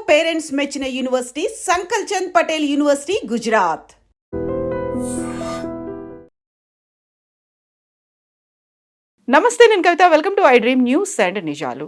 Parents మెచ్చిన university Sankalchand Patel university Gujarat. నమస్తే, నేను Kavitha. Welcome to I dream news and నిజాలు.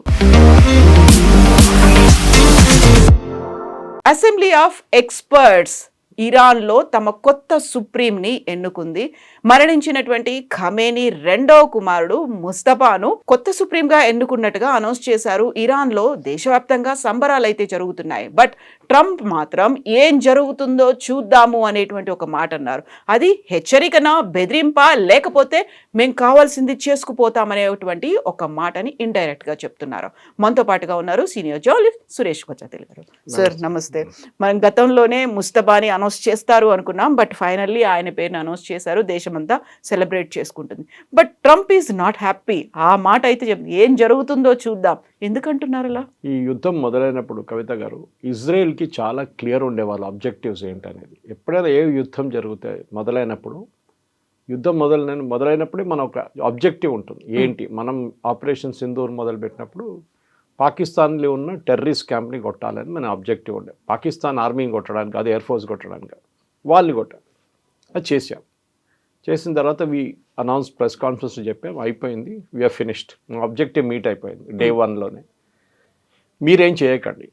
అసెంబ్లీ ఆఫ్ ఎక్స్పర్ట్స్ ఇరాన్లో తమ కొత్త సుప్రీంని ఎన్నుకుంది. మరణించినటువంటి ఖమేనీ రెండవ కుమారుడు ముస్తఫాను కొత్త సుప్రీంగా ఎన్నుకున్నట్టుగా అనౌన్స్ చేశారు. ఇరాన్లో దేశవ్యాప్తంగా సంబరాలు అయితే జరుగుతున్నాయి. బట్ ట్రంప్ మాత్రం ఏం జరుగుతుందో చూద్దాము అనేటువంటి ఒక మాట అన్నారు. అది హెచ్చరికనా, బెదిరింపా, లేకపోతే మేము కావాల్సింది చేసుకుపోతామనేటువంటి ఒక మాటని ఇండైరెక్ట్ గా చెప్తున్నారు. మనతో పాటుగా ఉన్నారు సీనియర్ జర్నలిస్ట్ సురేష్ కొచ్చాతిల్ గారు. సార్ నమస్తే. మనం గతంలోనే ముస్తఫాని అనౌన్స్ చేస్తారు అనుకున్నాం, బట్ ఫైనల్లీ ఆయన పేరుని అనౌన్స్ చేశారు. దేశమంతా సెలబ్రేట్ చేసుకుంటుంది. But Trump is not happy. ఆ మాట అయితే ఏం జరుగుతుందో చూద్దాం ఎందుకంటున్నారు అలా? ఈ యుద్ధం మొదలైనప్పుడు కవిత గారు, ఇజ్రాయెల్కి చాలా క్లియర్ ఉండే వాళ్ళ ఆబ్జెక్టివ్స్ ఏంటనేది. ఎప్పుడైనా ఏ యుద్ధం జరుగుతాయి మొదలైనప్పుడు, యుద్ధం మొదలైనప్పుడే మన ఒక ఆబ్జెక్టివ్ ఉంటుంది. ఏంటి, మనం ఆపరేషన్ సింధూర్ మొదలుపెట్టినప్పుడు పాకిస్తాన్లో ఉన్న టెర్రరిస్ట్ క్యాంప్ని కొట్టాలని మన ఆబ్జెక్టివ్ ఉండే. పాకిస్తాన్ ఆర్మీని కొట్టడానికి, అది ఎయిర్ ఫోర్స్ కొట్టడానికి, వాళ్ళని కొట్టాలి. అది చేసాం. చేసిన తర్వాత అనౌన్స్ ప్రెస్ కాన్ఫరెన్స్ చెప్పాం, అయిపోయింది, వీఆర్ ఫినిష్డ్, ఆబ్జెక్టివ్ మీట్ అయిపోయింది డే 1లోనే. మీరేం చేయకండి.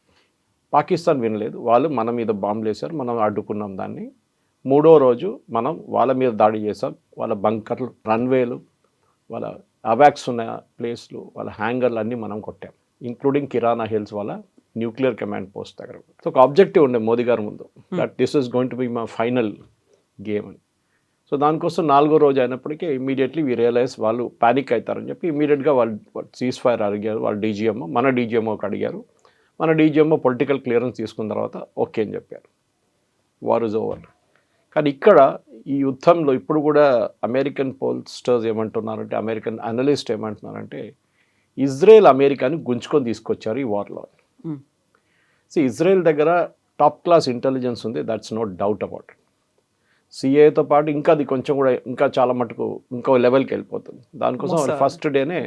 పాకిస్తాన్ వినలేదు, వాళ్ళు మన మీద బాంబులు వేశారు, మనం అడ్డుకున్నాం దాన్ని. 3వ రోజు మనం వాళ్ళ మీద దాడి చేసాం. వాళ్ళ బంకర్లు, రన్వేలు, వాళ్ళ అవాక్స్ ఉన్న ప్లేస్లు, వాళ్ళ హ్యాంగర్లు అన్నీ మనం కొట్టాం, ఇంక్లూడింగ్ కిరాణా హిల్స్ వాళ్ళ న్యూక్లియర్ కమాండ్ పోస్ట్ దగ్గర. సో ఒక ఆబ్జెక్టివ్ ఉండే మోదీ గారి ముందు, that this is going to be my final game అని. సో దానికోసం 4వ రోజు అయినప్పటికీ ఇమీడియట్లీ వీ రియలైజ్ వాళ్ళు ప్యానిక్ అవుతారని చెప్పి ఇమీడియట్గా వాళ్ళు సీజ్ ఫైర్ అడిగారు. వాళ్ళ డీజీఎంఓ, మన డీజీఎంఓకి అడిగారు. మన డీజీఎంఓ పొలిటికల్ క్లియరెన్స్ తీసుకున్న తర్వాత ఓకే అని చెప్పారు. War is over. కానీ ఇక్కడ ఈ యుద్ధంలో ఇప్పుడు కూడా అమెరికన్ పోల్స్టర్స్ ఏమంటున్నారంటే, అమెరికన్ అనలిస్ట్ ఏమంటున్నారంటే, ఇజ్రాయెల్ అమెరికాని గుంజుకొని తీసుకొచ్చారు ఈ వార్లో. సో ఇజ్రాయెల్ దగ్గర టాప్ క్లాస్ ఇంటెలిజెన్స్ ఉంది, that's no doubt about it. సిఏతో పాటు ఇంకా అది కొంచెం కూడా ఇంకా చాలా మటుకు ఇంకో లెవెల్కి వెళ్ళిపోతుంది. దానికోసం వాళ్ళు ఫస్ట్ డేనే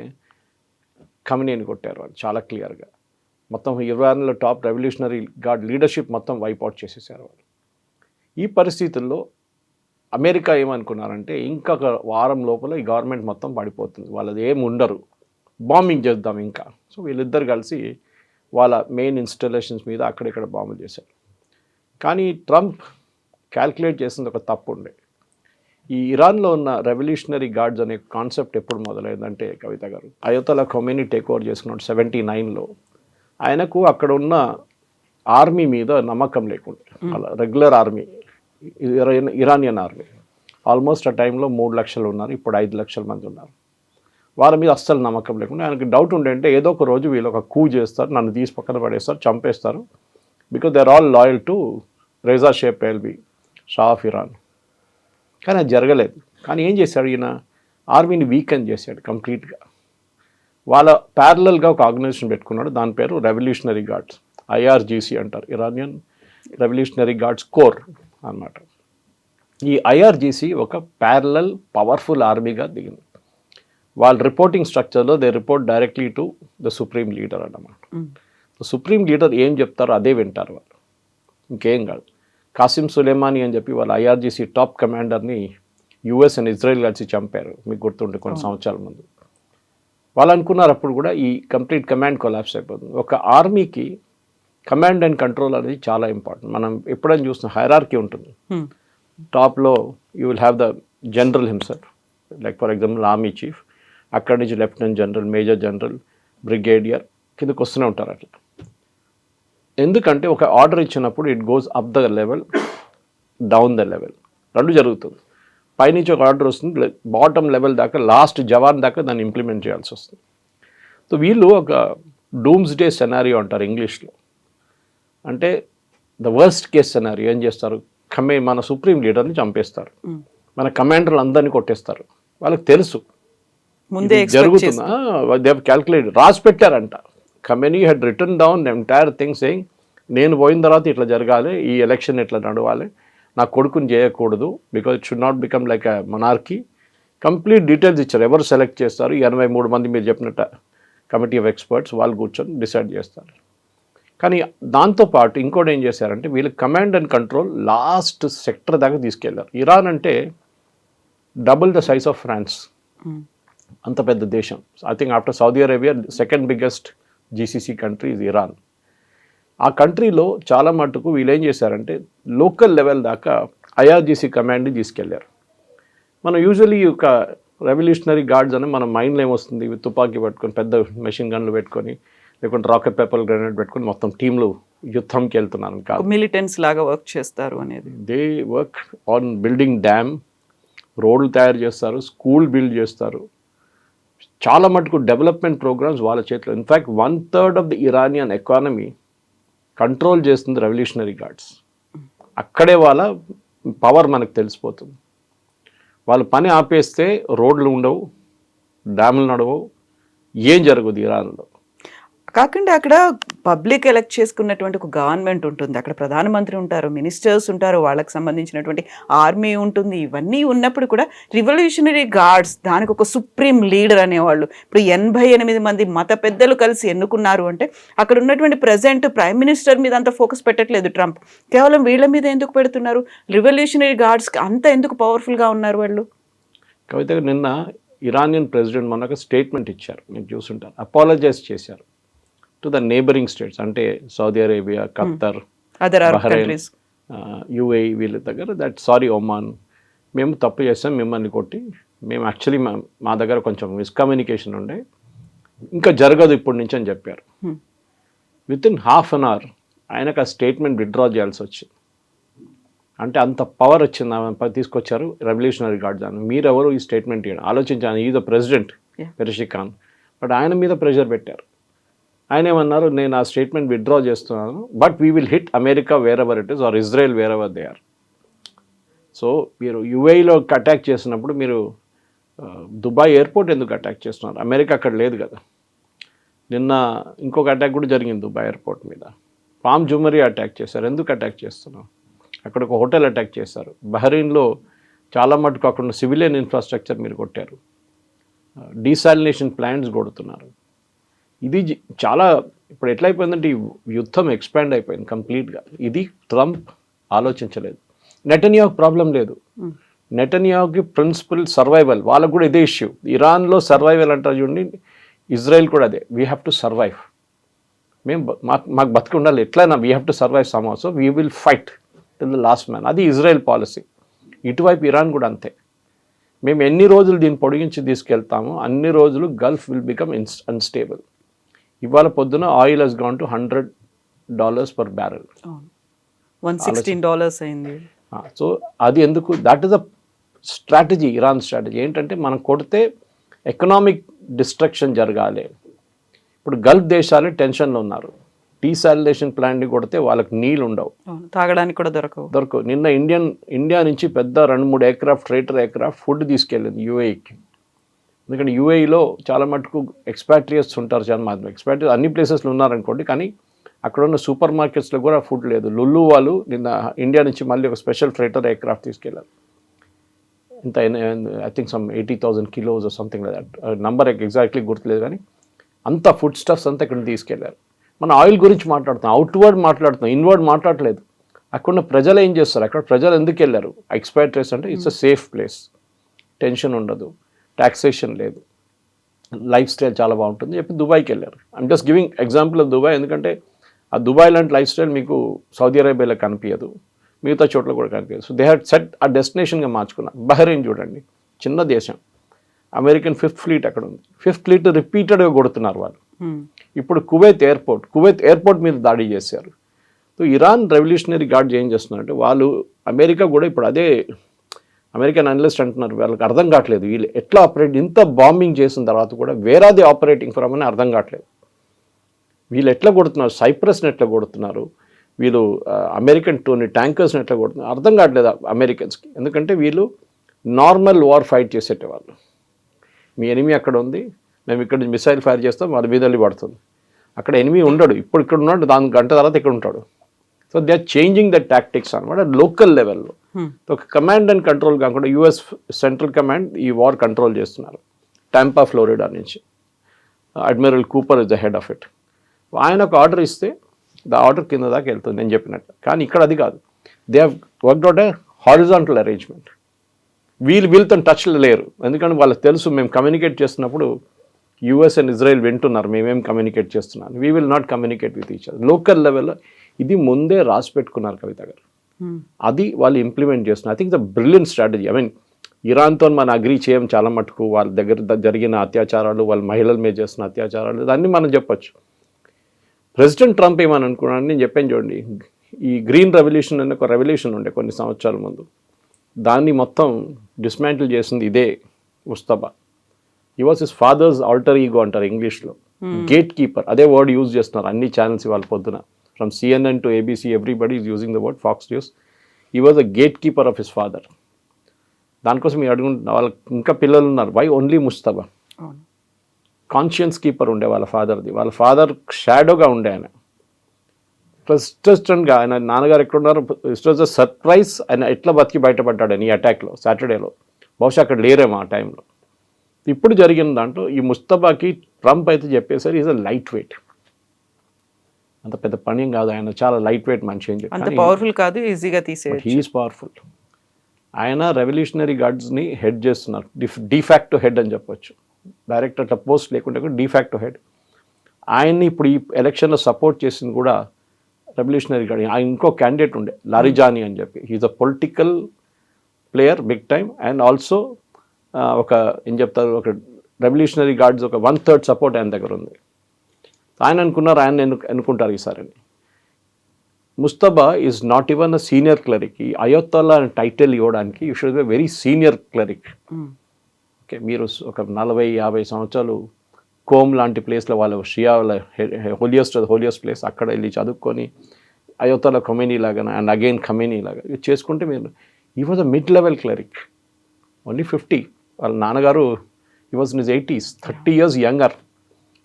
ఖమేనీని కొట్టారు వాళ్ళు చాలా క్లియర్గా. మొత్తం ఇరాన్లో టాప్ రెవల్యూషనరీ గార్డ్ లీడర్షిప్ మొత్తం వైప్అవుట్ చేసేసారు వాళ్ళు. ఈ పరిస్థితుల్లో అమెరికా ఏమనుకున్నారంటే, ఇంకొక వారం లోపల ఈ గవర్నమెంట్ మొత్తం పడిపోతుంది, వాళ్ళది ఏమి ఉండరు, బాంబింగ్ చేద్దాం ఇంకా. సో వీళ్ళిద్దరు కలిసి వాళ్ళ మెయిన్ ఇన్స్టాలేషన్స్ మీద అక్కడిక్కడ బాంబులు చేశారు. కానీ ట్రంప్ క్యాల్కులేట్ చేసింది ఒక తప్పు ఉండే. ఈ ఇరాన్లో ఉన్న రెవల్యూషనరీ గార్డ్స్ అనే కాన్సెప్ట్ ఎప్పుడు మొదలైందంటే కవిత గారు, అయోతలా ఖొమేనీ టేక్ ఓవర్ చేసుకున్నాడు 79లో. ఆయనకు అక్కడ ఉన్న ఆర్మీ మీద నమ్మకం లేకుండా, అలా regular army, Iranian army almost ఆ టైంలో 3 లక్షలు ఉన్నారు, ఇప్పుడు 5 లక్షల మంది ఉన్నారు. వాళ్ళ మీద అస్సలు నమ్మకం లేకుండా ఆయనకి డౌట్ ఉండే, ఏదో ఒక రోజు వీళ్ళు ఒక కూ చేస్తారు, నన్ను తీసి పక్కన పడేస్తారు, చంపేస్తారు, because they are all loyal to Reza Shah Pahlavi, Shah of Iran. కానీ అది జరగలేదు. కానీ ఏం చేశాడు ఈయన, ఆర్మీని వీకెన్ చేశాడు కంప్లీట్గా. వాళ్ళ ప్యారలల్గా ఒక ఆర్గనైజేషన్ పెట్టుకున్నాడు, దాని పేరు రెవల్యూషనరీ గార్డ్స్, IRGC అంటారు, ఇరానియన్ రెవల్యూషనరీ గార్డ్స్ కోర్ అన్నమాట. ఈ IRGC ఒక ప్యారలల్ పవర్ఫుల్ ఆర్మీగా దిగింది. వాళ్ళ రిపోర్టింగ్ స్ట్రక్చర్లో they report directly to the supreme leader అన్నమాట. సుప్రీం లీడర్ ఏం చెప్తారో అదే వింటారు వాళ్ళు, ఇంకేం కాదు. కాసిం సులేమానీ అని చెప్పి వాళ్ళ IRGC టాప్ కమాండర్ని US అండ్ ఇజ్రాయెల్ కలిసి చంపారు, మీకు గుర్తుండే కొన్ని సంవత్సరాల ముందు. వాళ్ళు అనుకున్నారు అప్పుడు కూడా ఈ కంప్లీట్ కమాండ్ కొలాప్స్ అయిపోతుంది. ఒక ఆర్మీకి కమాండ్ అండ్ కంట్రోల్ అనేది చాలా ఇంపార్టెంట్. మనం ఎప్పుడైనా చూసిన హైరార్కీ ఉంటుంది. టాప్లో you will have the general himself, like for example army chief, అక్కడి నుంచి lieutenant general, major general, brigadier కిందకు వస్తూనే ఉంటారు అట్లా. ఎందుకంటే ఒక ఆర్డర్ ఇచ్చినప్పుడు it goes up the level, down the level, రెండు జరుగుతుంది. పైనుంచి ఒక ఆర్డర్ వస్తుంది, బాటమ్ లెవెల్ దాకా, లాస్ట్ జవాన్ దాకా దాన్ని ఇంప్లిమెంట్ చేయాల్సి వస్తుంది. సో వీళ్ళు ఒక డూమ్స్ డే సెనారియో అంటారు ఇంగ్లీష్లో. అంటే ద వర్స్ట్ కేస్ సెనారియో ఏం చేస్తారు, మన సుప్రీం లీడర్ని చంపేస్తారు, మన కమాండర్లు అందరినీ కొట్టేస్తారు. వాళ్ళకి తెలుసు జరుగుతుందా, దే హావ్ క్యాల్కులేటెడ్, రాసి పెట్టారంట. Khamenei had written down entire thing saying, నేను పోయిన తర్వాత ఇట్లా జరగాలి, ఈ ఎలక్షన్ ఇట్లా నడవాలి, నా కొడుకుని చేయకూడదు, because it should not become like a monarchy. Complete details ఇచ్చారు, ఎవరు సెలెక్ట్ చేస్తారు, 83 మంది మీరు చెప్పినట్ట కమిటీ ఆఫ్ ఎక్స్పర్ట్స్, వాళ్ళు కూర్చొని డిసైడ్ చేస్తారు. కానీ దాంతోపాటు ఇంకోటి ఏం చేశారంటే వీళ్ళు command and control last sector దాకా తీసుకెళ్లారు. ఇరాన్ అంటే double the size of France, అంత పెద్ద దేశం. I think after Saudi Arabia second biggest GCC country is Iran. ఆ కంట్రీలో చాలా మటుకు వీళ్ళు ఏం చేశారంటే లోకల్ లెవెల్ దాకా ఐఆర్జీసీ కమాండ్ని తీసుకెళ్లారు. మనం యూజువలీ ఒక రెవల్యూషనరీ గార్డ్స్ అని మన మైండ్లో ఏమొస్తుంది, తుపాకీ పెట్టుకొని పెద్ద మెషిన్ గన్లు పెట్టుకొని లేకుంటే రాకెట్ పేపర్ గ్రెనేడ్ పెట్టుకొని మొత్తం టీంలు యుద్ధంకి వెళ్తున్నారు కాదు. మిలిటెంట్స్ లాగా వర్క్ చేస్తారు అనేది. They work on building dam, రోడ్లు తయారు చేస్తారు, స్కూల్ బిల్డ్ చేస్తారు. చాలా మటుకు డెవలప్మెంట్ ప్రోగ్రామ్స్ వాళ్ళ చేతిలో. In fact 1/3 of the Iranian economy control చేస్తుంది రెవల్యూషనరీ గార్డ్స్. అక్కడే వాళ్ళ పవర్ మనకు తెలిసిపోతుంది. వాళ్ళు పని ఆపేస్తే రోడ్లు ఉండవు, డ్యాములు నడవవు, ఏం జరగదు ఇరాన్లో. కాకుండా అక్కడ పబ్లిక్ ఎలక్ట్ చేసుకున్నటువంటి ఒక గవర్నమెంట్ ఉంటుంది, అక్కడ ప్రధానమంత్రి ఉంటారు, మినిస్టర్స్ ఉంటారు, వాళ్ళకి సంబంధించినటువంటి ఆర్మీ ఉంటుంది. ఇవన్నీ ఉన్నప్పుడు కూడా రివల్యూషనరీ గార్డ్స్ దానికి ఒక సుప్రీం లీడర్ అనేవాళ్ళు. ఇప్పుడు 88 మంది మత పెద్దలు కలిసి ఎన్నుకున్నారు అంటే అక్కడ ఉన్నటువంటి ప్రజెంట్ ప్రైమ్ మినిస్టర్ మీద అంత ఫోకస్ పెట్టట్లేదు ట్రంప్, కేవలం వీళ్ళ మీద ఎందుకు పెడుతున్నారు? రివల్యూషనరీ గార్డ్స్కి అంత ఎందుకు పవర్ఫుల్గా ఉన్నారు వాళ్ళు? కవిత నిన్న ఇరానియన్ ప్రెసిడెంట్ మనకు స్టేట్మెంట్ ఇచ్చారు, మీరు చూసుంటారు. అపాలజైజ్ చేశారు టు ద నేబరింగ్ స్టేట్స్, అంటే Saudi Arabia, Khattar, Bahrain, UAE వీళ్ళ దగ్గర. దట్ సారీ ఒమాన్, మేము తప్పు చేసాం, మిమ్మల్ని కొట్టి, మేము యాక్చువల్లీ మా దగ్గర కొంచెం మిస్కమ్యూనికేషన్ ఉండే, ఇంకా జరగదు ఇప్పటి నుంచి అని చెప్పారు. వితిన్ హాఫ్ అన్ అవర్ ఆయనకు ఆ స్టేట్మెంట్ విత్డ్రా చేయాల్సి వచ్చింది. అంటే అంత పవర్ వచ్చింది, తీసుకొచ్చారు రెవల్యూషనరీ గార్డ్స్ అని. మీరెవరు ఈ స్టేట్మెంట్ ఇవ్వడం? ఆలోచించాను, ఈ ద ప్రెసిడెంట్ పెరిషిఖాన్, బట్ ఆయన మీద ప్రెషర్ పెట్టారు. ఆయన ఏమన్నారు, నేను ఆ స్టేట్మెంట్ విత్డ్రా చేస్తున్నాను, but we will hit America wherever it is or Israel wherever they are. So మీరు యుఏఈలో అటాక్ చేసినప్పుడు మీరు దుబాయ్ ఎయిర్పోర్ట్ ఎందుకు అటాక్ చేస్తున్నారు? అమెరికా అక్కడ లేదు కదా. నిన్న ఇంకొక అటాక్ కూడా జరిగింది దుబాయ్ ఎయిర్పోర్ట్ మీద. పామ్ జుమరీ అటాక్ చేశారు, ఎందుకు అటాక్ చేస్తున్నాం? అక్కడ ఒక హోటల్ అటాక్ చేశారు. బహ్రెయిన్లో చాలా మటుకు అక్కడ సివిలియన్ ఇన్ఫ్రాస్ట్రక్చర్ మీరు కొట్టారు. డీసాలినేషన్ ప్లాంట్స్ కొడుతున్నారు. ఇది చాలా ఇప్పుడు ఎట్లయిపోయిందంటే ఈ యుద్ధం ఎక్స్పాండ్ అయిపోయింది కంప్లీట్గా. ఇది ట్రంప్ ఆలోచించలేదు. నెటన్యాహు ప్రాబ్లం లేదు, నెటన్యాహుకి ప్రిన్సిపల్ సర్వైవల్, వాళ్ళకు కూడా ఇదే ఇష్యూ. ఇరాన్లో సర్వైవల్ అంటారు చూడండి, ఇజ్రాయెల్ కూడా అదే, వీ హ్యావ్ టు సర్వైవ్. మేము మాకు బతికి ఉండాలి ఎట్లయినా, we have to survive some also, we will fight till the last man. అది ఇజ్రాయెల్ పాలసీ. ఇటువైపు ఇరాన్ కూడా అంతే. మేము ఎన్ని రోజులు దీన్ని పొడిగించి తీసుకెళ్తామో అన్ని రోజులు గల్ఫ్ విల్ బికమ్ అన్స్టేబుల్. ఇవాళ పొద్దున oil has gone to $100 per barrel, $116 అయింది. సో అది ఎందుకు? That is a strategy, Iran strategy. ఏంటంటే మనం కొడితే ఎకనామిక్ డిస్ట్రక్షన్ జరగాలి. ఇప్పుడు గల్ఫ్ దేశాలు టెన్షన్లో ఉన్నారు. డీసాలినేషన్ ప్లాంట్ని కొడితే వాళ్ళకి నీళ్ళు ఉండవు, తాగడానికి కూడా దొరకవు. నిన్న ఇండియా నుంచి పెద్ద 2-3 ఎయిర్క్రాఫ్ట్, ఫ్రైటర్ ఎయిర్క్రాఫ్ట్ ఫుడ్ తీసుకెళ్ళింది యుఏఈకి. ఎందుకంటే యుఏఈలో చాలా మటుకు ఎక్స్పాట్రియట్స్ ఉంటారు, చాలా మంది ఎక్స్పాట్రియట్స్ అన్ని ప్లేసెస్లో ఉన్నారనుకోండి, కానీ అక్కడ ఉన్న సూపర్ మార్కెట్స్లో కూడా ఫుడ్ లేదు. లుల్లు వాళ్ళు నిన్న ఇండియా నుంచి మళ్ళీ ఒక స్పెషల్ ఫ్రైటర్ ఎయిర్క్రాఫ్ట్ తీసుకెళ్ళారు. ఇంత I think some 80,000 kilos something like that, number exactly గుర్తులేదు, కానీ అంత ఫుడ్ స్టఫ్స్ అంతా ఇక్కడ తీసుకెళ్లారు. మన ఆయిల్ గురించి మాట్లాడుతున్నాం, అవుట్వర్డ్ మాట్లాడుతున్నాం, ఇన్వర్డ్ మాట్లాడలేదు. అక్కడ ప్రజలు ఏం చేస్తారు? అక్కడ ప్రజలు ఎందుకు వెళ్ళారు? ఎక్స్పాట్రియట్స్ అంటే it's a safe place, tension ఉండదు, టాక్సేషన్ లేదు, లైఫ్ స్టైల్ చాలా బాగుంటుంది చెప్పి దుబాయ్కి వెళ్ళారు. I'm just giving example of Dubai, ఎందుకంటే ఆ దుబాయ్ లాంటి లైఫ్ స్టైల్ మీకు సౌదీ అరేబియాలో కనిపించదు, మిగతా చోట్ల కూడా కనిపించదు. సో దే హ్యాడ్ సెట్ ఆ డెస్టినేషన్గా మార్చుకున్నారు. బహ్రెయిన్ చూడండి, చిన్న దేశం, అమెరికన్ 5th ఫ్లీట్ అక్కడ ఉంది. 5th ఫ్లీట్ రిపీటెడ్గా కొడుతున్నారు వాళ్ళు. ఇప్పుడు కువైత్ ఎయిర్పోర్ట్ మీద దాడి చేశారు. సో ఇరాన్ రెవల్యూషనరీ గార్డ్స్ ఏం చేస్తున్నారంటే, వాళ్ళు అమెరికా కూడా ఇప్పుడు అదే, అమెరికన్ అనలిస్ట్ అంటున్నారు, వాళ్ళకి అర్థం కావట్లేదు వీళ్ళు ఎట్లా ఆపరేట్, ఇంత బాంబింగ్ చేసిన తర్వాత కూడా where are they operating from అని అర్థం కావట్లేదు. వీళ్ళు ఎట్లా కొడుతున్నారు, సైప్రస్ని ఎట్లా కొడుతున్నారు, వీళ్ళు అమెరికన్ ట్యాంకర్స్ని ఎట్లా కొడుతున్నారు అర్థం కావట్లేదు అమెరికన్స్కి. ఎందుకంటే వీళ్ళు నార్మల్ వార్ ఫైట్ చేసేటవాళ్ళు. మీ ఎనిమీ అక్కడ ఉంది, మేము ఇక్కడ మిసైల్ ఫైర్ చేస్తాం, వాళ్ళ మీద వెళ్ళి పడుతుంది. అక్కడ ఎనిమీ ఉండడు, ఇప్పుడు ఇక్కడ ఉన్నాడు, దాని గంట తర్వాత ఇక్కడ ఉంటాడు. So they are changing the tactics అనమాట లోకల్ లెవెల్లో. ఒక కమాండ్ అండ్ కంట్రోల్ కాకుండా యుఎస్ సెంట్రల్ కమాండ్ ఈ వార్ కంట్రోల్ చేస్తున్నారు. టాంపా, ఫ్లోరిడా నుంచి admiral Cooper is the head of it. ఆయన ఒక ఆర్డర్ ఇస్తే ద ఆర్డర్ కింద దాకా వెళ్తుంది నేను చెప్పినట్టు. కానీ ఇక్కడ అది కాదు, they have worked out A horizontal arrangement. వీళ్ళతో టచ్లో లేరు, ఎందుకంటే వాళ్ళకి తెలుసు మేము కమ్యూనికేట్ చేస్తున్నప్పుడు యూఎస్ అండ్ ఇజ్రాయెల్ వింటున్నారు మేమేం కమ్యూనికేట్ చేస్తున్నాను. We will not communicate with each other. Local లెవెల్లో ఇది ముందే రాసి పెట్టుకున్నారు కవిత గారు, అది వాళ్ళు ఇంప్లిమెంట్ చేస్తున్నారు. I think the brilliant strategy. I mean ఇరాన్తో మనం అగ్రీ చేయం చాలా మటుకు, వాళ్ళ దగ్గర జరిగిన అత్యాచారాలు, వాళ్ళ మహిళల మీద చేస్తున్న అత్యాచారాలు, దాన్ని మనం చెప్పొచ్చు. ప్రెసిడెంట్ ట్రంప్ ఏమని అనుకున్నాను నేను చెప్పాను చూడండి, ఈ గ్రీన్ రెవల్యూషన్ అనే ఒక రెవల్యూషన్ ఉండే కొన్ని సంవత్సరాల ముందు, దాన్ని మొత్తం డిస్మాంటిల్ చేసింది ఇదే Mustafa. He was his father's alter ego అంటారు ఇంగ్లీష్లో, గేట్ కీపర్, అదే వర్డ్ యూజ్ చేస్తున్నారు అన్ని ఛానల్స్ ఇవాళ పొద్దున. From CNN to ABC, everybody is using the word, Fox News. He was a gatekeeper of his father. దానికోసం మీరు అడుగుంటున్న వాళ్ళకి ఇంకా పిల్లలు ఉన్నారు, why only Mustafa? Conscience keeper ఉండే వాళ్ళ ఫాదర్ది, వాళ్ళ ఫాదర్ షాడోగా ఉండే ఆయన. ట్రస్టెస్టెంట్గా ఆయన నాన్నగారు ఎక్కడున్నారు, ఇట్ వాజ్ అ సర్ప్రైజ్. ఆయన ఎట్లా బతికి బయటపడ్డాడని ఈ అటాక్లో సాటర్డేలో, బహుశా అక్కడ లేరేమో ఆ టైంలో. ఇప్పుడు జరిగిన దాంట్లో ఈ ముస్తఫాకి ట్రంప్ అయితే చెప్పేసరి ఈజ్ అ లైట్ వెయిట్, అంత పెద్ద పని కాదు, ఆయన చాలా లైట్ వెయిట్ మనిషి అని చెప్పి, అంత పవర్ఫుల్ కాదు, ఈజీగా తీసేయచ్చు. He is powerful. ఆయన రెవల్యూషనరీ గార్డ్స్ని హెడ్ చేస్తున్నారు, డిఫాక్టో హెడ్ అని చెప్పొచ్చు. డైరెక్ట్ అట్లా పోస్ట్ లేకుంటే కూడా డిఫాక్టో హెడ్. ఆయన్ని ఇప్పుడు ఈ ఎలక్షన్లో సపోర్ట్ చేసింది కూడా రెవల్యూషనరీ గార్డ్. ఆయన ఇంకో క్యాండిడేట్ ఉండే లారిజానీ అని చెప్పి, he is a political player big time, and also ఒక ఏం చెప్తారు, ఒక రెవల్యూషనరీ గార్డ్స్ ఒక 1/3 సపోర్ట్ ఆయన దగ్గర ఉంది. ఆయన అనుకున్నారు ఆయన అనుకుంటారు ఈసారి. Mustafa is not even a senior క్లరిక్. ఈ అయోత్తల్లా అనే టైటిల్ ఇవ్వడానికి you should be very senior క్లరిక్. Okay, మీరు ఒక 40-50 సంవత్సరాలు కోమ్ లాంటి ప్లేస్లో వాళ్ళ షియా వాళ్ళ హోలియస్ట్ ప్లేస్, అక్కడ వెళ్ళి చదువుకొని అయోత్తల్లా ఖొమేనీ లాగా అండ్ అగైన్ ఖమేనీ లాగా చేసుకుంటే మీరు, ఈ was a mid level క్లరిక్, only 50. వాళ్ళ నాన్నగారు ఈ was in his 80s, 30 years younger.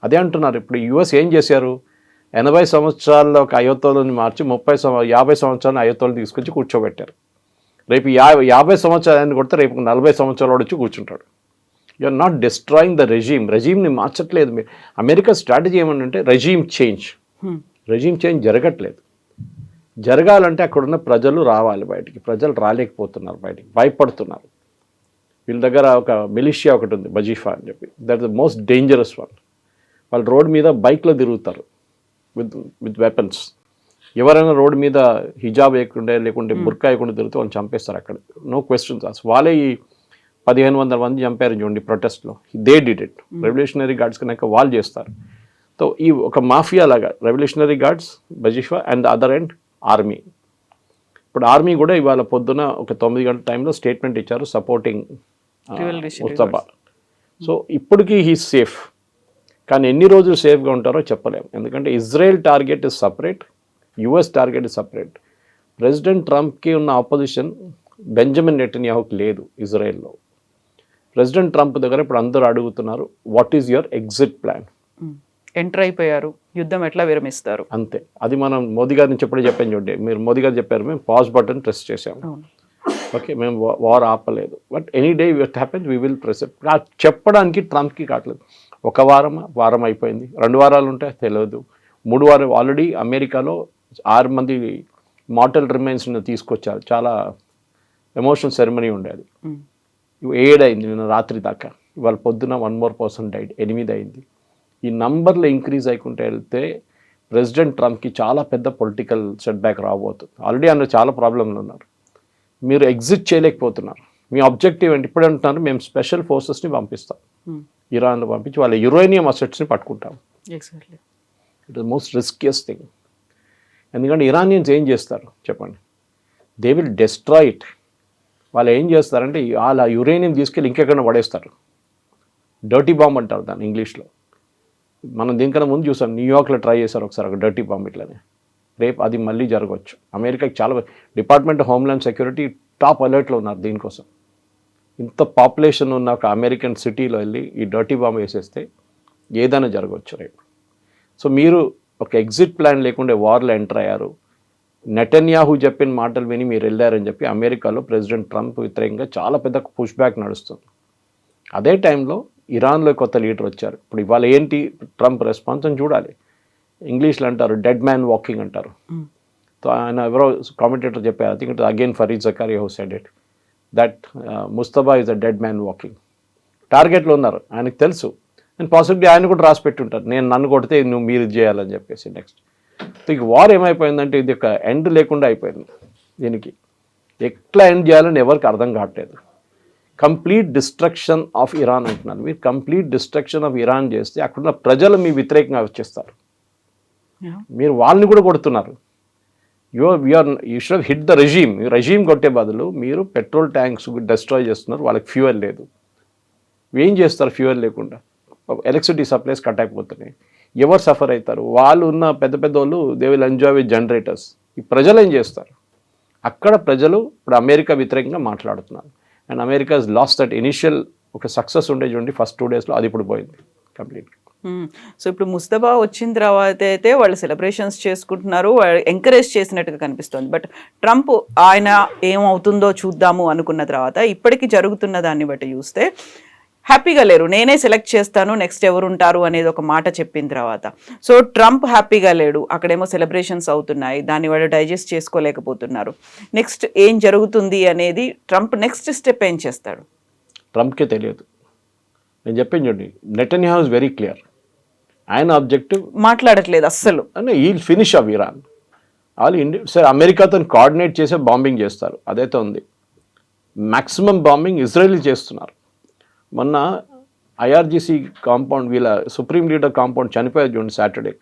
అదే అంటున్నారు ఇప్పుడు యుఎస్ ఏం చేశారు, 80 సంవత్సరాల్లో ఒక అయోత్తోలని మార్చి 50 సంవత్సరాలు అయోత్తోలు తీసుకొచ్చి కూర్చోబెట్టారు. రేపు 50 సంవత్సరాలు కొడితే రేపు 40 సంవత్సరాలు వచ్చి కూర్చుంటాడు. You are not destroying the రెజీమ్ని మార్చట్లేదు మీరు. అమెరికా స్ట్రాటజీ ఏమంటే రెజీమ్ చేంజ్ జరగట్లేదు. జరగాలంటే అక్కడున్న ప్రజలు రావాలి బయటికి, ప్రజలు రాలేకపోతున్నారు బయటికి, భయపడుతున్నారు. వీళ్ళ దగ్గర ఒక మిలిషియా ఒకటి ఉంది బజీఫా అని చెప్పి, that the most dangerous one. వాళ్ళు రోడ్ మీద బైక్లో తిరుగుతారు విత్ వెపన్స్. ఎవరైనా రోడ్ మీద హిజాబ్ వేయకుండా లేకుంటే బుర్కా వేయకుండా తిరిగితే వాళ్ళు చంపేస్తారు అక్కడ, నో క్వశ్చన్స్ ఆస్క్డ్. వాళ్ళే ఈ 1500 మంది చంపారు చూడండి ప్రొటెస్ట్లో, they did it. Revolutionary guards కనుక వాళ్ళు చేస్తారు. సో ఈ ఒక మాఫియా లాగా రెవల్యూషనరీ గార్డ్స్, బజీఫా and the other end army. ఇప్పుడు ఆర్మీ కూడా ఇవాళ పొద్దున ఒక 9 గంటల టైంలో స్టేట్మెంట్ ఇచ్చారు సపోర్టింగ్ ముస్తఫా. సో ఇప్పటికీ హీస్ సేఫ్, కానీ ఎన్ని రోజులు సేఫ్గా ఉంటారో చెప్పలేము. ఎందుకంటే Israel target is separate, US target is separate. President ట్రంప్కి ఉన్న ఆపోజిషన్ బెంజమిన్ నెటన్యాహుకి లేదు ఇజ్రాయెల్లో. ప్రెసిడెంట్ ట్రంప్ దగ్గర ఇప్పుడు అందరూ అడుగుతున్నారు, what is your exit plan? Enter అయిపోయారు, యుద్ధం ఎట్లా విరమిస్తారు అంతే. అది మనం మోదీ గారి నుంచి ఎప్పుడే చెప్పాను చూడండి, మీరు మోదీ గారు చెప్పారు మేము పాజ్ బటన్ ప్రెస్ చేసాము, ఓకే మేము వార్ ఆపలేదు, but any day it happens we will press. చెప్పడానికి ట్రంప్కి కావట్లేదు. ఒక వారం అయిపోయింది, 2 వారాలు ఉంటాయి తెలియదు, 3 వారాలు. ఆల్రెడీ అమెరికాలో 6 మంది మార్టల్ రిమైన్స్ని తీసుకొచ్చారు, చాలా ఎమోషనల్ సెరమనీ ఉండేది. 7 అయింది నిన్న రాత్రి దాకా, ఇవాళ పొద్దున 1 more person డైడ్, 8 అయింది. ఈ నంబర్లో ఇంక్రీజ్ అయ్యకుంటే వెళ్తే ప్రెసిడెంట్ ట్రంప్కి చాలా పెద్ద పొలిటికల్ సెట్ బ్యాక్ రాబోతుంది. ఆల్రెడీ అందులో చాలా ప్రాబ్లంలు ఉన్నారు, మీరు ఎగ్జిట్ చేయలేకపోతున్నారు. మీ ఆబ్జెక్టివ్ ఏంటి? ఇప్పుడు అంటున్నారు మేము స్పెషల్ ఫోర్సెస్ని పంపిస్తాం, ఇరాన్లో పంపించి వాళ్ళ యురేనియం అసెట్స్ని పట్టుకుంటాం. Exactly, it is most riskiest thing. ఎందుకంటే ఇరానియన్స్ ఏం చేస్తారు చెప్పండి, దే విల్ డెస్ట్రాయ్ ఇట్. వాళ్ళు ఏం చేస్తారంటే వాళ్ళ యురేనియం తీసుకెళ్ళి ఇంకెక్కడ పడేస్తారు, డర్టీ బాంబ్ అంటారు దాన్ని ఇంగ్లీష్లో. మనం దీనికన్నా ముందు చూసాం, న్యూయార్క్లో ట్రై చేశారు ఒకసారి ఒక డర్టీ బాంబ్ ఇట్లనే. రేపు అది మళ్ళీ జరగవచ్చు. అమెరికాకి చాలా, department of homeland security top అలర్ట్లో ఉన్నారు దీనికోసం. ఇంత పాపులేషన్ ఉన్న ఒక అమెరికన్ సిటీలో వెళ్ళి ఈ డర్టీ బాంబ్ వేసేస్తే ఏదైనా జరగవచ్చు రేపు. సో మీరు ఒక ఎగ్జిట్ ప్లాన్ లేకుండా వార్లో ఎంటర్ అయ్యారు. నెటన్యాహు చెప్పిన మాటలు విని మీరు వెళ్ళారని చెప్పి అమెరికాలో ప్రెసిడెంట్ ట్రంప్ వ్యతిరేకంగా చాలా పెద్ద పుష్ బ్యాక్ నడుస్తుంది. అదే టైంలో ఇరాన్లో కొత్త లీడర్ వచ్చారు. ఇప్పుడు ఇవాళ ఏంటి ట్రంప్ రెస్పాన్స్ అని చూడాలి. ఇంగ్లీష్లో అంటారు డెడ్ మ్యాన్ వాకింగ్ అంటారు. సో ఆయన ఎవరో కామెంటేటర్ చెప్పారు, I think it again Fareed Zakaria who said it, that Mustafa is a dead man walking. టార్గెట్లో ఉన్నారు, ఆయనకు తెలుసు. అండ్ పాసిబిలిటీ ఆయన కూడా రాసి పెట్టుంటారు, నన్ను కొడితే మీరు ఇది చేయాలని చెప్పేసి. నెక్స్ట్ సో ఇక వార్ ఏమైపోయిందంటే ఇది ఒక ఎండ్ లేకుండా అయిపోయింది. దీనికి ఎట్లా ఎండ్ చేయాలని ఎవరికి అర్థం కావట్లేదు. కంప్లీట్ డిస్ట్రక్షన్ ఆఫ్ ఇరాన్ అంటున్నారు. మీరు కంప్లీట్ డిస్ట్రక్షన్ ఆఫ్ ఇరాన్ చేస్తే అక్కడున్న ప్రజలు మీ వ్యతిరేకంగా వచ్చేస్తారు. మీరు వాళ్ళని కూడా కొడుతున్నారు. You should hit the regime కొట్టే బదులు మీరు పెట్రోల్ ట్యాంక్స్ డిస్ట్రాయ్ చేస్తున్నారు. వాళ్ళకి ఫ్యూయల్ లేదు. ఏం చేస్తారు ఫ్యూయల్ లేకుండా? ఎలక్ట్రిసిటీ సప్లైస్ కట్ అయిపోతున్నాయి. ఎవరు సఫర్ అవుతారు? వాళ్ళు ఉన్న పెద్ద పెద్ద వాళ్ళు they will enjoy with generators. ఈ ప్రజలు ఏం చేస్తారు? అక్కడ ప్రజలు ఇప్పుడు అమెరికా వ్యతిరేకంగా మాట్లాడుతున్నారు. And America has last that initial ఒక సక్సెస్ ఉండే చూడండి ఫస్ట్ 2 daysలో, అది ఇప్పుడు పోయింది కంప్లీట్గా. సో ఇప్పుడు ముస్తఫా వచ్చిన తర్వాత అయితే వాళ్ళు సెలబ్రేషన్స్ చేసుకుంటున్నారు, ఎంకరేజ్ చేసినట్టుగా కనిపిస్తుంది. బట్ ట్రంప్ ఆయన ఏమవుతుందో చూద్దాము అనుకున్న తర్వాత ఇప్పటికీ జరుగుతున్న దాన్ని బట్టి చూస్తే హ్యాపీగా లేరు. నేనే సెలెక్ట్ చేస్తాను, నెక్స్ట్ ఎవరు ఉంటారు అనేది ఒక మాట చెప్పిన తర్వాత సో ట్రంప్ హ్యాపీగా లేడు. అక్కడేమో సెలబ్రేషన్స్ అవుతున్నాయి, దాన్ని వాళ్ళు డైజెస్ట్ చేసుకోలేకపోతున్నారు. నెక్స్ట్ ఏం జరుగుతుంది అనేది ట్రంప్ నెక్స్ట్ స్టెప్ ఏం చేస్తాడు ట్రంప్కే తెలియదు. నేను చెప్పాను చూడండి, నెటన్యాహు ఇస్ వెరీ క్లియర్. ఆయన ఆబ్జెక్టివ్ మాట్లాడట్లేదు అస్సలు. అంటే ఈ ఫినిష్ ఆఫ్ ఇరాన్. వాళ్ళు సరే అమెరికాతో కోఆర్డినేట్ చేసే బాంబింగ్ చేస్తారు, అదైతే ఉంది. మ్యాక్సిమం బాంబింగ్ ఇజ్రాయెల్ చేస్తున్నారు. మొన్న ఐఆర్జీసీ కాంపౌండ్, వీళ్ళ సుప్రీం లీడర్ కాంపౌండ్ చనిపోయారు చూడండి సాటర్డే.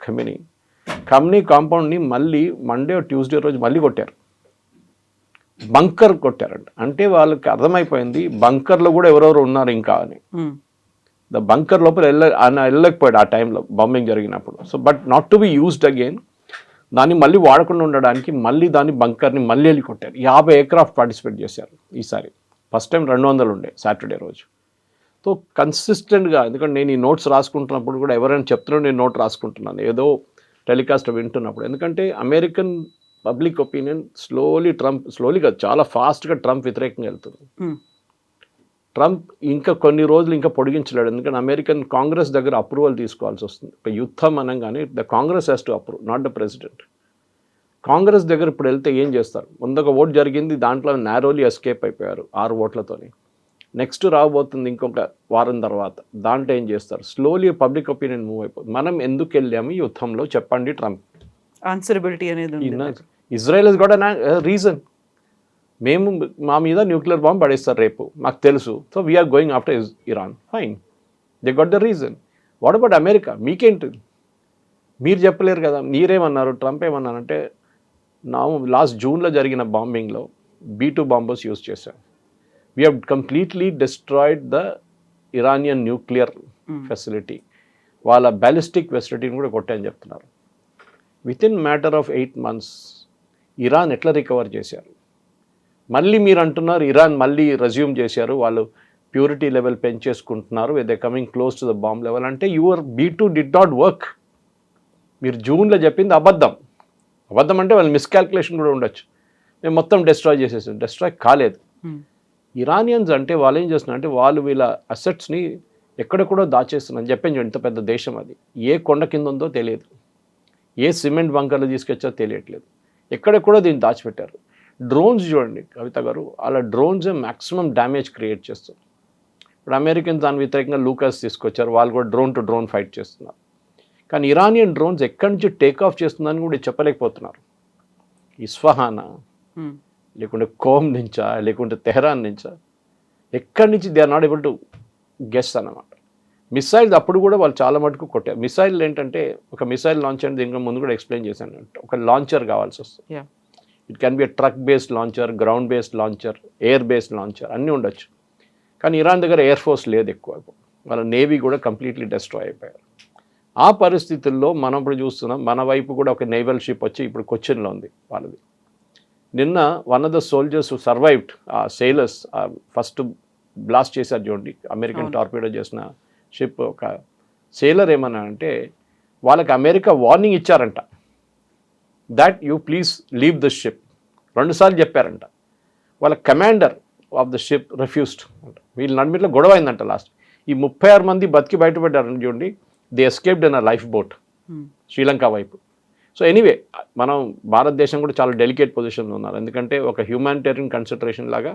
ఖమ్నీ కాంపౌండ్ని మళ్ళీ మండే ట్యూస్డే రోజు మళ్ళీ కొట్టారు. బంకర్ కొట్టారంట. అంటే వాళ్ళకి అర్థమైపోయింది బంకర్లో కూడా ఎవరెవరు ఉన్నారు ఇంకా అని. ద బంకర్ లోపల వెళ్ళలేకపోయాడు ఆ టైంలో బాంబింగ్ జరిగినప్పుడు. So but not to be used again, దాన్ని మళ్ళీ వాడకుండా ఉండడానికి మళ్ళీ దాన్ని బంకర్ని మళ్ళీ వెళ్ళి కొట్టారు. 50 ఎయిర్క్రాఫ్ట్ పార్టిసిపేట్ చేశారు ఈసారి. ఫస్ట్ టైం 200 ఉండే సాటర్డే రోజు. సో కన్సిస్టెంట్గా, ఎందుకంటే నేను ఈ నోట్స్ రాసుకుంటున్నప్పుడు కూడా ఎవరైనా చెప్తున్నాడు నేను నోట్ రాసుకుంటున్నాను ఏదో టెలికాస్ట్ వింటున్నప్పుడు. ఎందుకంటే అమెరికన్ పబ్లిక్ ఒపీనియన్ స్లోలీ కాదు, చాలా ఫాస్ట్గా ట్రంప్ వ్యతిరేకంగా వెళ్తుంది. ట్రంప్ ఇంకా కొన్ని రోజులు ఇంకా పొడిగించలేడు. ఎందుకంటే అమెరికన్ కాంగ్రెస్ దగ్గర అప్రూవల్ తీసుకోవాల్సి వస్తుంది. ఒక యుద్ధం అనగానే the Congress has to approve, not the president. Congress దగ్గర ఇప్పుడు వెళ్తే ఏం చేస్తారు? ముందొక ఓట్ జరిగింది, దాంట్లో నారోలీ ఎస్కేప్ అయిపోయారు 6 ఓట్లతోని. నెక్స్ట్ రాబోతుంది ఇంకొక వారం తర్వాత, దాంట్లో ఏం చేస్తారు? స్లోలీ పబ్లిక్ ఒపీనియన్ మూవ్ అయిపోతుంది. మనం ఎందుకు వెళ్ళాము ఈ యుద్ధంలో చెప్పండి ట్రంప్. ఆన్సరబిలిటీ అనేది Israel has got a reason. మేము మా మీద న్యూక్లియర్ బాంబ్ పడేస్తారు రేపు, మాకు తెలుసు. So we're going after Iran. Fine, they got the reason. What about America? మీకేంటి? మీరు చెప్పలేరు కదా. మీరేమన్నారు? ట్రంప్ ఏమన్నారంటే లాస్ట్ జూన్లో జరిగిన బాంబింగ్లో B2 బాంబర్స్ యూజ్ చేశాం. We have completely destroyed the Iranian nuclear facility. వాళ్ళ బ్యాలిస్టిక్ ఫెసిలిటీని కూడా కొట్టాయని చెప్తున్నారు. Within matter of 8 months Iran ఎట్లా రికవర్ చేశారు? మళ్ళీ మీరు అంటున్నారు ఇరాన్ మళ్ళీ రెజ్యూమ్ చేశారు, వాళ్ళు ప్యూరిటీ లెవెల్ పెంచేసుకుంటున్నారు, they coming close to the bomb level. అంటే your B2 did not work. మీరు జూన్లో చెప్పింది అబద్ధం. అబద్ధం అంటే వాళ్ళు మిస్కాల్కులేషన్ కూడా ఉండొచ్చు. మేము మొత్తం డిస్ట్రాయ్ చేసేసాం. డిస్ట్రాయ్ కాలేదు. ఇరానియన్స్ అంటే వాళ్ళు ఏం చేస్తున్నారు అంటే వాళ్ళు వీళ్ళ అసెట్స్ని ఎక్కడెక్కడో దాచేస్తున్నారు. చెప్పాను ఇంత పెద్ద దేశం, అది ఏ కొండ కింద ఉందో తెలియదు, ఏ సిమెంట్ బంకర్లు తీసుకొచ్చో తెలియట్లేదు, ఎక్కడెక్కడో దీన్ని దాచిపెట్టారు. డ్రోన్స్ చూడండి కవిత గారు, అలా డ్రోన్స్ మ్యాక్సిమం డ్యామేజ్ క్రియేట్ చేస్తారు. ఇప్పుడు అమెరికన్స్ దాని వ్యతిరేకంగా లూకాస్ తీసుకొచ్చారు, వాళ్ళు కూడా డ్రోన్ టు డ్రోన్ ఫైట్ చేస్తున్నారు. కానీ ఇరానియన్ డ్రోన్స్ ఎక్కడి నుంచి టేక్ ఆఫ్ చేస్తుందని కూడా చెప్పలేకపోతున్నారు. ఇస్ఫహానా లేకుంటే కోమ్ నుంచా లేకుంటే తెహరాన్ నుంచా, ఎక్కడి నుంచి they are not able to guess అన్నమాట. మిసైల్స్ అప్పుడు కూడా వాళ్ళు చాలా మటుకు కొట్టారు. మిసైల్ ఏంటంటే ఒక మిసైల్ లాంచ్ అంటే దీనికి ముందు కూడా ఎక్స్ప్లెయిన్ చేశాను, ఒక లాంచర్ కావాల్సి వస్తుంది. It can be a truck based launcher, ground based launcher, air based launcher అన్నీ ఉండొచ్చు. కానీ ఇరాన్ దగ్గర ఎయిర్ ఫోర్స్ లేదు ఎక్కువ, వాళ్ళ నేవీ కూడా కంప్లీట్లీ డిస్ట్రాయ్ అయిపోయారు. ఆ పరిస్థితుల్లో మనం ఇప్పుడు చూస్తున్నాం, మన వైపు కూడా ఒక నేవల్ షిప్ వచ్చి ఇప్పుడు కొచ్చిన్లో ఉంది వాళ్ళది. నిన్న one of the soldiers survived, ఆ సెయిలర్స్ ఫస్ట్ బ్లాస్ట్ చేశారు చూడండి, అమెరికన్ టార్పీడో చేసిన షిప్. ఒక సెయిలర్ ఏమన్నా అంటే వాళ్ళకి అమెరికా వార్నింగ్ ఇచ్చారంట, that you please leave the ship. 2 సార్లు చెప్పారంట. వాళ్ళ commander of the ship refused అంట. వీళ్ళ నడిమిట్లో గొడవ అయిందంట. లాస్ట్ ఈ 36 మంది బతికి బయటపడ్డారని చూడండి. They escaped in a lifeboat. Sri Lanka వైపు. సో ఎనీవే మనం భారతదేశం కూడా చాలా డెలికేట్ పొజిషన్లో ఉన్నారు. ఎందుకంటే ఒక హ్యూమానిటేరియన్ కన్సిడరేషన్ లాగా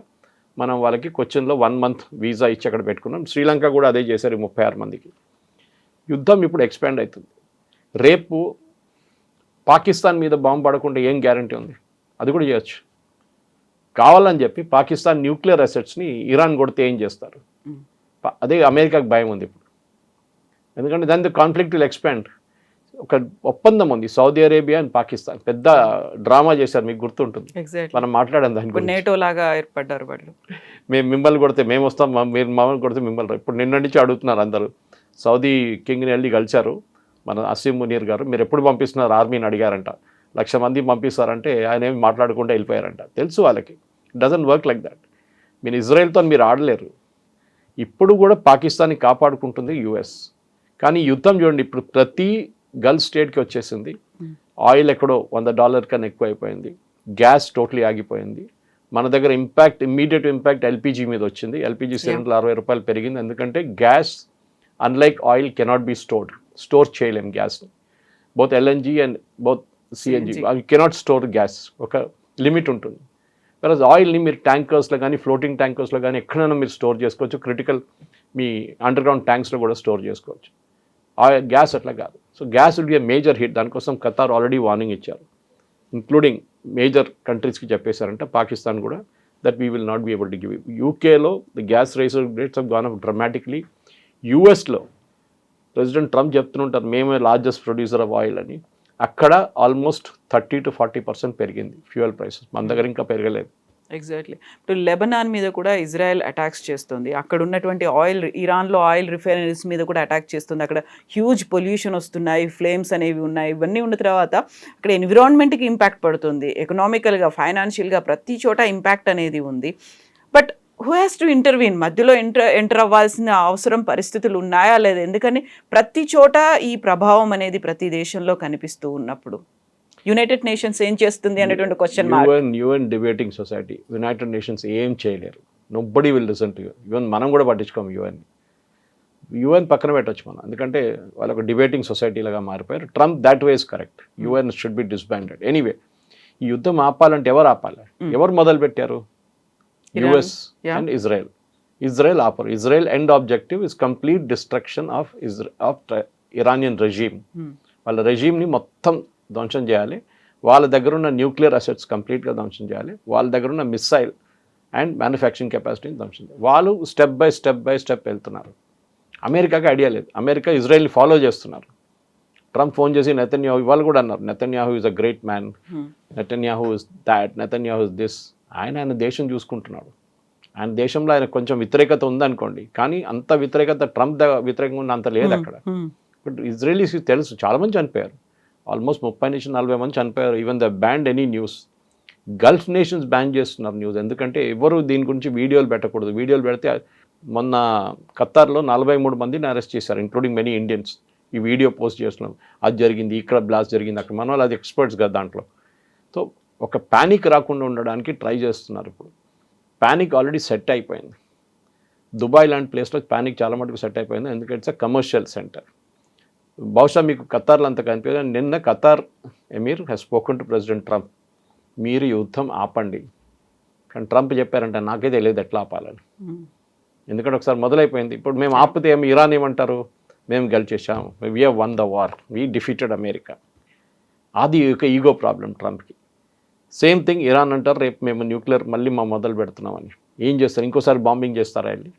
మనం వాళ్ళకి కొచ్చిన్లో 1 month వీసా ఇచ్చి అక్కడ పెట్టుకున్నాం. శ్రీలంక కూడా అదే చేశారు 36 మందికి. యుద్ధం ఇప్పుడు ఎక్స్పాండ్ అవుతుంది. రేపు పాకిస్తాన్ మీద బాంబు పడకుండా ఏం గ్యారంటీ ఉంది? అది కూడా చేయొచ్చు. కావాలని చెప్పి పాకిస్తాన్ న్యూక్లియర్ అసెట్స్ని ఇరాన్ కొడితే ఏం చేస్తారు? అదే అమెరికాకు భయం ఉంది ఇప్పుడు. ఎందుకంటే దాని కాన్ఫ్లిక్ట్ విల్ ఎక్స్పాండ్. ఒక ఒప్పందం ఉంది సౌదీ అరేబియా అండ్ పాకిస్తాన్. పెద్ద డ్రామా చేశారు, మీకు గుర్తుంటుంది. మనం మాట్లాడాం దాని గురించి. నేటో లాగా ఏర్పడ్డారు వాళ్ళు. మేము మిమ్మల్ని కొడితే మేము వస్తాం, మీరు మమ్మల్ని కొడితే మిమ్మల్ని. ఇప్పుడు నిన్న నుంచి అడుగుతున్నారు అందరూ. సౌదీ కింగ్ని వెళ్ళి కలిశారు మన అసీం మునీర్ గారు. మీరు ఎప్పుడు పంపిస్తున్నారు ఆర్మీని అడిగారంట. 1,00,000 మంది పంపిస్తారంటే ఆయన ఏమి మాట్లాడకుండా వెళ్ళిపోయారంట. తెలుసు వాళ్ళకి డజంట్ వర్క్ లైక్ దాట్. మీరు ఇజ్రాయెల్తో మీరు ఆడలేరు. ఇప్పుడు కూడా పాకిస్తాన్ని కాపాడుకుంటుంది యుఎస్. కానీ యుద్ధం చూడండి, ఇప్పుడు ప్రతి గల్ఫ్ స్టేట్కి వచ్చేసింది. ఆయిల్ ఎక్కడో $100 కన్నా ఎక్కువ అయిపోయింది. గ్యాస్ టోటలీ ఆగిపోయింది. మన దగ్గర ఇమ్మీడియట్ ఇంపాక్ట్ ఎల్పిజి మీద వచ్చింది. ఎల్పిజి సిలిండర్లు $60 పెరిగింది. ఎందుకంటే gas unlike oil cannot be store చేయలేం గ్యాస్ని. Both LNG and both CNG అవి కెనాట్ స్టోర్ గ్యాస్. ఒక లిమిట్ ఉంటుంది. ప్లస్ ఆయిల్ని మీరు ట్యాంకర్స్లో కానీ ఫ్లోటింగ్ ట్యాంకర్స్లో కానీ ఎక్కడైనా మీరు స్టోర్ చేసుకోవచ్చు. క్రిటికల్ మీ అండర్ గ్రౌండ్ ట్యాంక్స్లో కూడా స్టోర్ చేసుకోవచ్చు. గ్యాస్ అట్లా కాదు. So gas will be a major hit. దానికోసం ఖతార్ ఆల్రెడీ వార్నింగ్ ఇచ్చారు. ఇంక్లూడింగ్ మేజర్ కంట్రీస్కి చెప్పేశారంట, పాకిస్తాన్ కూడా, that we will not be able to give. యూకేలో the gas rates of gone up dramatically. యూఎస్లో ప్రెసిడెంట్ ట్రంప్ చెప్తుంటారు మేమే లార్జెస్ట్ ప్రొడ్యూసర్ ఆఫ్ ఆయిల్ అని. అక్కడ ఆల్మోస్ట్ 30 to 40% పెరిగింది ఫ్యూయల్ ప్రైసెస్. మన దగ్గర ఇంకా పెరగలేదు. ఎగ్జాక్ట్లీ. ఇప్పుడు లెబనాన్ మీద కూడా ఇజ్రాయెల్ అటాక్స్ చేస్తుంది. అక్కడ ఉన్నటువంటి ఇరాన్లో ఆయిల్ రిఫైనరీస్ మీద కూడా అటాక్ చేస్తుంది. అక్కడ హ్యూజ్ పొల్యూషన్ వస్తున్నాయి, ఫ్లేమ్స్ అనేవి ఉన్నాయి. ఇవన్నీ ఉన్న తర్వాత అక్కడ ఎన్విరాన్మెంట్కి ఇంపాక్ట్ పడుతుంది. ఎకనామికల్గా, ఫైనాన్షియల్గా ప్రతి చోట ఇంపాక్ట్ అనేది ఉంది. But who has to intervene? మధ్యలో ఎంటర్ అవ్వాల్సిన అవసరం, పరిస్థితులు ఉన్నాయా లేదా? ఎందుకని ప్రతి చోట ఈ ప్రభావం అనేది ప్రతి దేశంలో కనిపిస్తూ ఉన్నప్పుడు యునైటెడ్ నేషన్స్ ఏం చేస్తుంది అనేటువంటి question mark. UN debating society, United nations ఏం చేయలేరు. Nobody will listen to you. Even మనం కూడా పట్టించుకోము యుఎన్ పక్కన పెట్టవచ్చు మనం. ఎందుకంటే వాళ్ళు ఒక డిబేటింగ్ సొసైటీలాగా మారిపోయారు. Trump that way is correct. UN should be disbanded. Anyway ఈ యుద్ధం ఆపాలంటే ఎవరు ఆపాలి? ఎవరు మొదలు పెట్టారు? US and Israel. ఇజ్రాయెల్ ఆపరు. Israel end objective is complete destruction of Iranian regime. వాళ్ళ రెజీమ్ని మొత్తం ధ్వంసం చేయాలి. వాళ్ళ దగ్గర ఉన్న న్యూక్లియర్ అసెట్స్ కంప్లీట్గా ధ్వంసం చేయాలి. వాళ్ళ దగ్గర ఉన్న మిస్సైల్ అండ్ మ్యానుఫ్యాక్చరింగ్ కెపాసిటీని ధ్వంసం చేయాలి. వాళ్ళు స్టెప్ బై స్టెప్ వెళ్తున్నారు. అమెరికాకి ఐడియా లేదు. అమెరికా ఇజ్రాయెల్ని ఫాలో చేస్తున్నారు. ట్రంప్ ఫోన్ చేసి నెతన్యాహు ఇవాళ కూడా అన్నారు, Netanyahu is a great man, Netanyahu is that, Netanyahu is this. ఆయన దేశం చూసుకుంటున్నాడు. ఆయన దేశంలో ఆయన కొంచెం వ్యతిరేకత ఉందనుకోండి, కానీ అంత వ్యతిరేకత ట్రంప్ వ్యతిరేకంగా ఉన్న అంత లేదు అక్కడ. బట్ ఇజ్రాయలీస్కి తెలుసు, చాలామంది చనిపోయారు. ఆల్మోస్ట్ 30 నుంచి 40 మంది చనిపోయారు. Even the band any news. Gulf nations ban చేస్తున్నారు న్యూస్. ఎందుకంటే ఎవరు దీని గురించి వీడియోలు పెట్టకూడదు. వీడియోలు పెడితే మొన్న ఖతార్లో 43 మందిని అరెస్ట్ చేశారు, ఇంక్లూడింగ్ మెనీ ఇండియన్స్. ఈ వీడియో పోస్ట్ చేస్తున్నాం, అది జరిగింది, ఇక్కడ బ్లాస్ట్ జరిగింది, అక్కడ. మన వాళ్ళు అది ఎక్స్పర్ట్స్ కదా దాంట్లో. సో ఒక ప్యానిక్ రాకుండా ఉండడానికి ట్రై చేస్తున్నారు. ఇప్పుడు ప్యానిక్ ఆల్రెడీ సెట్ అయిపోయింది. దుబాయ్ లాంటి ప్లేస్లో ప్యానిక్ చాలా మటుకు సెట్ అయిపోయింది. ఎందుకంటే ఇట్స్ అ కమర్షియల్ సెంటర్. బహుశా మీకు ఖతార్లో అంత కనిపించదు. నిన్న Qatar ఎమీర్ has spoken to president Trump, మీరు యుద్ధం ఆపండి. కానీ ట్రంప్ చెప్పారంటే నాకే తెలియదు ఎట్లా ఆపాలని. ఎందుకంటే ఒకసారి మొదలైపోయింది. ఇప్పుడు మేము ఆపితే ఏమి ఇరాన్ ఏమంటారు, మేము గెలిచేసాము, we have won the war, we defeated America. అది ఒక ఈగో ప్రాబ్లం ట్రంప్కి. సేమ్ థింగ్ ఇరాన్ అంటారు, రేపు మేము న్యూక్లియర్ మళ్ళీ మొదలు పెడుతున్నామని. ఏం చేస్తారు? ఇంకోసారి బాంబింగ్ చేస్తారా వెళ్ళి?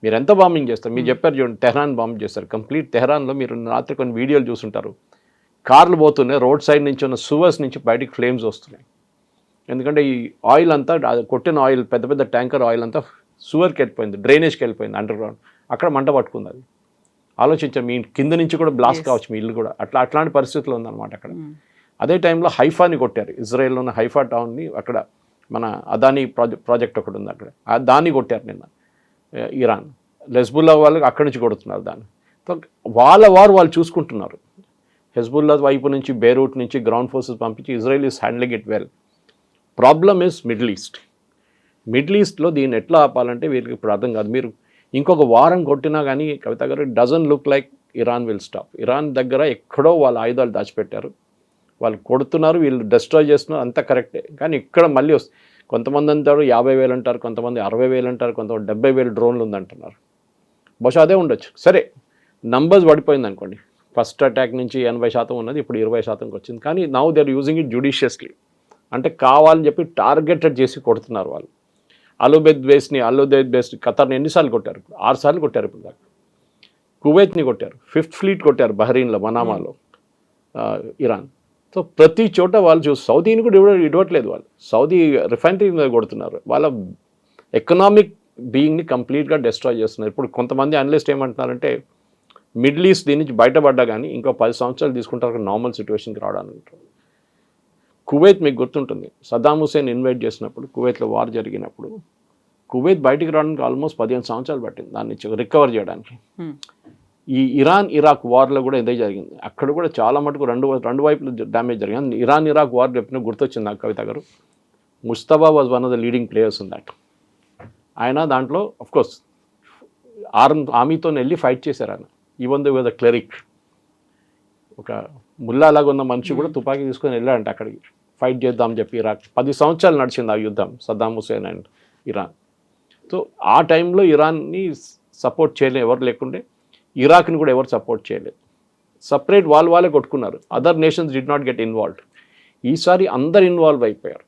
మీరు ఎంత బాంబింగ్ చేస్తారు? మీరు చెప్పారు చూడండి, తెహరాన్ బాంబ్ చేస్తారు. కంప్లీట్ తెహరాన్లో మీరు రాత్రి కొన్ని వీడియోలు చూసుంటారు. కార్లు పోతున్నాయి, రోడ్ సైడ్ నుంచి ఉన్న సువర్స్ నుంచి బయటికి ఫ్లేమ్స్ వస్తున్నాయి. ఎందుకంటే ఈ ఆయిల్ అంతా, కొట్టిన ఆయిల్, పెద్ద పెద్ద ట్యాంకర్ ఆయిల్ అంతా సువర్కి వెళ్ళిపోయింది, డ్రైనేజ్కి వెళ్ళిపోయింది, అండర్ గ్రౌండ్. అక్కడ మంట పట్టుకుంది. అది ఆలోచించాం, మీ కింద నుంచి కూడా బ్లాస్ట్ కావచ్చు, మీ ఇల్లు కూడా. అట్లాంటి పరిస్థితులు ఉందన్నమాట అక్కడ. అదే టైంలో హైఫాని కొట్టారు. ఇజ్రాయెల్లో ఉన్న హైఫా టౌన్ని, అక్కడ మన అదానీ ప్రాజెక్ట్ ఒకటి ఉంది అక్కడ, దాన్ని కొట్టారు నిన్న ఇరాన్. హెజ్బుల్లా వాళ్ళకి అక్కడి నుంచి కొడుతున్నారు దాన్ని. వాళ్ళు చూసుకుంటున్నారు. హెజ్బుల్లా వైపు నుంచి, బేరూట్ నుంచి గ్రౌండ్ ఫోర్సెస్ పంపించి Israel is handling it well. Problem is middle east. Middle ఈస్ట్లో దీన్ని ఎట్లా ఆపాలంటే వీళ్ళకి ఇప్పుడు అర్థం కాదు. మీరు ఇంకొక వారం కొట్టినా కానీ కవిత గారు, doesn't look like Iran will stop. Iran దగ్గర ఎక్కడో వాళ్ళ ఆయుధాలు దాచిపెట్టారు, వాళ్ళు కొడుతున్నారు, వీళ్ళు డిస్ట్రాయ్ చేస్తున్నారు, అంతా కరెక్టే. కానీ ఇక్కడ మళ్ళీ కొంతమంది అంటారు 50,000 అంటారు, కొంతమంది 60,000 అంటారు, కొంతమంది 70,000 డ్రోన్లు ఉందంటున్నారు. బహుశా అదే ఉండొచ్చు. సరే, నంబర్స్ పడిపోయింది అనుకోండి. ఫస్ట్ అటాక్ నుంచి 80% ఉన్నది, ఇప్పుడు 20%కి వచ్చింది. కానీ now they are using it judiciously. అంటే కావాలని చెప్పి టార్గెటెడ్ చేసి కొడుతున్నారు వాళ్ళు. అలోబెద్ బేస్ని ఖతర్ని ఎన్నిసార్లు కొట్టారు? 6 సార్లు కొట్టారు ఇప్పుడు దాకా. కువైత్ని కొట్టారు, 5th ఫ్లీట్ కొట్టారు బహ్రెయిన్లో, మనామాలో, ఇరాన్. సో ప్రతి చోట వాళ్ళు సౌదీని కూడా ఇవ్వట్లేదు. వాళ్ళు సౌదీ రిఫైనరీ మీద కొడుతున్నారు. వాళ్ళ ఎకనామిక్ బీయింగ్ని కంప్లీట్గా డిస్ట్రాయ్ చేస్తున్నారు. ఇప్పుడు కొంతమంది అనలిస్ట్ ఏమంటున్నారంటే మిడిల్ ఈస్ట్ దీని నుంచి బయటపడ్డా కానీ ఇంకో 10 సంవత్సరాలు తీసుకుంటారు నార్మల్ సిచ్యువేషన్కి రావడానికి. కువైత్ మీకు గుర్తుంటుంది, సద్దాం హుసేన్ ఇన్వైట్ చేసినప్పుడు, కువైత్లో వార్ జరిగినప్పుడు కువైత్ బయటికి రావడానికి ఆల్మోస్ట్ 15 సంవత్సరాలు పట్టింది దాన్ని రికవర్ చేయడానికి. ఈ ఇరాన్ ఇరాక్ వార్లో కూడా ఇదే జరిగింది. అక్కడ కూడా చాలా మటుకు రెండు వైపులు డ్యామేజ్ జరిగింది. ఇరాన్ ఇరాక్ వార్ చెప్పిన గుర్తొచ్చింది నాకు కవిత గారు. Mustafa was one of the leading players in that. ఆయన దాంట్లో అఫ్కోర్స్ ఆర్మీతో వెళ్ళి ఫైట్ చేశారు ఆయన. ఈవెన్ దో ద క్లెరిక్, ఒక ముల్లాలాగా ఉన్న మనిషి కూడా తుపాకీ తీసుకొని వెళ్ళాడంట అక్కడికి ఫైట్ చేద్దామని చెప్పి. ఇరాక్ 10 సంవత్సరాలు నడిచింది ఆ యుద్ధం, Saddam Hussein and Iran. So ఆ టైంలో ఇరాన్ని సపోర్ట్ చేయలేదు ఎవరు లేకుండే, ఇరాక్ని కూడా ఎవరు సపోర్ట్ చేయలేదు. సపరేట్ వాళ్ళే కొట్టుకున్నారు. Other nations did not get involved. ఈసారి అందరు ఇన్వాల్వ్ అయిపోయారు.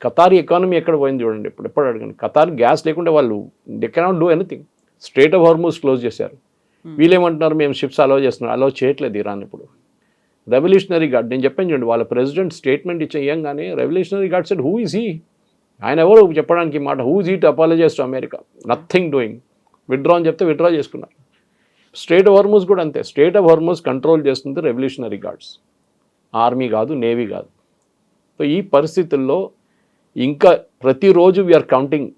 ఖతార్ ఎకానమీ ఎక్కడ పోయింది చూడండి. ఎప్పుడు అడగండి, ఖతార్ గ్యాస్ లేకుంటే వాళ్ళు they cannot do anything. Strait of Hormuz close చేశారు. వీళ్ళేమంటున్నారు, మేము షిప్స్ అలౌ చేస్తున్నాం. అలౌ చేయట్లేదు ఇరాన్ ఇప్పుడు. రెవల్యూషనరీ గార్డ్, నేను చెప్పాను చూడండి, వాళ్ళ ప్రెసిడెంట్ స్టేట్మెంట్ ఇచ్చేయంగానే revolutionary guard said who is he, ఆయన ఎవరు చెప్పడానికి మాట, who is he to apologise to America, nothing doing, withdraw అని చెప్తే విత్డ్రా చేసుకున్నారు. స్ట్రేట్ ఆఫ్ హార్మూజ్ కూడా అంతే. స్ట్రేట్ ఆఫ్ హార్మూజ్ కంట్రోల్ చేస్తుంది రెవల్యూషనరీ గార్డ్స్, ఆర్మీ కాదు, నేవీ కాదు. సో ఈ పరిస్థితుల్లో ఇంకా ప్రతిరోజు వీఆర్ కౌంటింగ్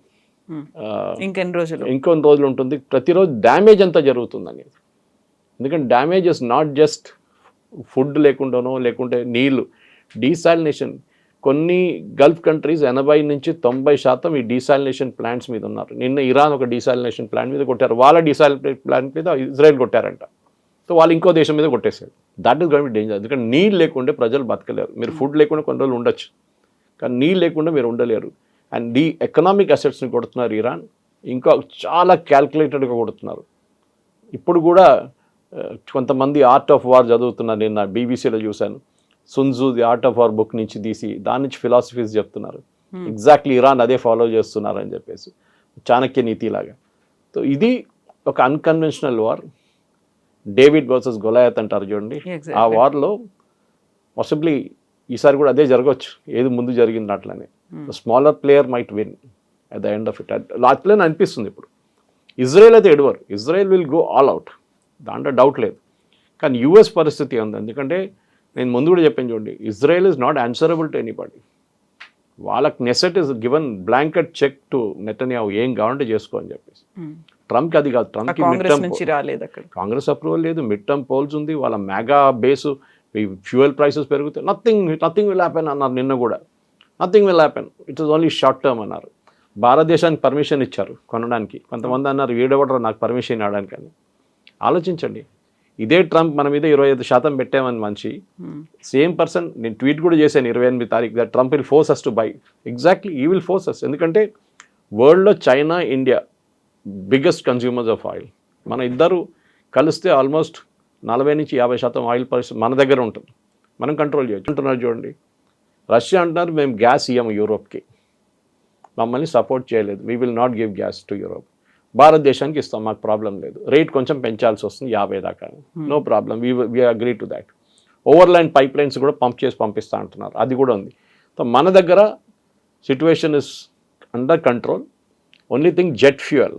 ఇంకొన్ని రోజులు ఉంటుంది. ప్రతిరోజు డ్యామేజ్ అంతా జరుగుతుంది అనేది. ఎందుకంటే damage is not just food లేకుండానో, లేకుంటే నీళ్ళు, డీసాలినేషన్. కొన్ని గల్ఫ్ కంట్రీస్ 80 నుంచి 90% ఈ డీసాలినేషన్ ప్లాంట్స్ మీద ఉన్నారు. నిన్న ఇరాన్ ఒక డీసాలినేషన్ ప్లాంట్ మీద కొట్టారు. వాళ్ళ డీసాలినేషన్ ప్లాంట్ మీద ఇజ్రాయెల్ కొట్టారంట. సో వాళ్ళు ఇంకో దేశం మీద కొట్టేశారు. That is going to be danger. ఎందుకంటే నీళ్ళు లేకుంటే ప్రజలు బతకలేరు. మీరు ఫుడ్ లేకుండా కొన్ని రోజులు ఉండొచ్చు, కానీ నీళ్ళు లేకుండా మీరు ఉండలేరు. అండ్ ది ఎకనామిక్ అసెట్స్ని కొడుతున్నారు ఇరాన్. ఇంకా చాలా క్యాల్కులేటెడ్గా కొడుతున్నారు. ఇప్పుడు కూడా కొంతమంది ఆర్ట్ ఆఫ్ వార్ చదువుతున్నారు. నేను బీబీసీలో చూశాను, Sun Tzu the art of war book నుంచి తీసి దాని నుంచి ఫిలాసఫీస్ చెప్తున్నారు. ఎగ్జాక్ట్లీ ఇరాన్ అదే ఫాలో చేస్తున్నారు అని చెప్పేసి, చాణక్య నీతిలాగా. సో ఇది ఒక unconventional war. David versus Goliath అంటారు చూడండి. ఆ వార్లో పాసిబ్లీ ఈసారి కూడా అదే జరగవచ్చు, ఏది ముందు జరిగింది అట్లనే. Smaller player might win at the end of it. అట్లనే అనిపిస్తుంది ఇప్పుడు. ఇజ్రాయెల్ అయితే ఎడవరు, Israel will go all out, దాంట్లో డౌట్ లేదు. కానీ యూఎస్ పరిస్థితి ఉంది. ఎందుకంటే నేను ముందు కూడా చెప్పాను చూడండి, Israel is not answerable to anybody. వాళ్ళకి Knesset is given blanket cheque to Netanyahu, ఏం కావాలంటే చేసుకో అని చెప్పేసి. ట్రంప్కి అది కాదు. ట్రంప్కి కాంగ్రెస్ అప్రూవల్ లేదు, మిడ్ టర్మ్ పోల్స్ ఉంది, వాళ్ళ మెగా బేసు, ఫ్యూయల్ ప్రైసెస్ పెరుగుతాయి. నథింగ్ విల్ హ్యాపెన్ అన్నారు నిన్న కూడా. Nothing will happen, it is only short term అన్నారు. భారతదేశానికి పర్మిషన్ ఇచ్చారు కొనడానికి. కొంతమంది అన్నారు వీడెవడరా నాకు పర్మిషన్ ఇవ్వడానికి అని. ఆలోచించండి, ఇదే ట్రంప్ మన మీద 25% పెట్టామని మనిషి, సేమ్ పర్సన్, నేను ట్వీట్ కూడా చేశాను 28 తారీఖు, that Trump will force us to buy. Exactly ఈ విల్ ఫోర్స్ అస్. ఎందుకంటే వరల్డ్లో China, India biggest consumers of oil. మన ఇద్దరు కలిస్తే ఆల్మోస్ట్ 40 నుంచి 50% ఆయిల్ పరిస్థితి మన దగ్గర ఉంటుంది. మనం కంట్రోల్ చేయొచ్చు అంటున్నారు చూడండి. రష్యా అంటున్నారు మేము గ్యాస్ ఇవ్వము యూరోప్కి, మమ్మల్ని సపోర్ట్ చేయలేదు, we will not give gas to Europe. భారతదేశానికి ఇస్తాం, మాకు ప్రాబ్లం లేదు, రేట్ కొంచెం పెంచాల్సి వస్తుంది 50 దాకా, no problem, we agree to that. Overland pipelines కూడా పంపిస్తా అంటున్నారు, అది కూడా ఉంది. సో మన దగ్గర situation is under control. Only thing jet fuel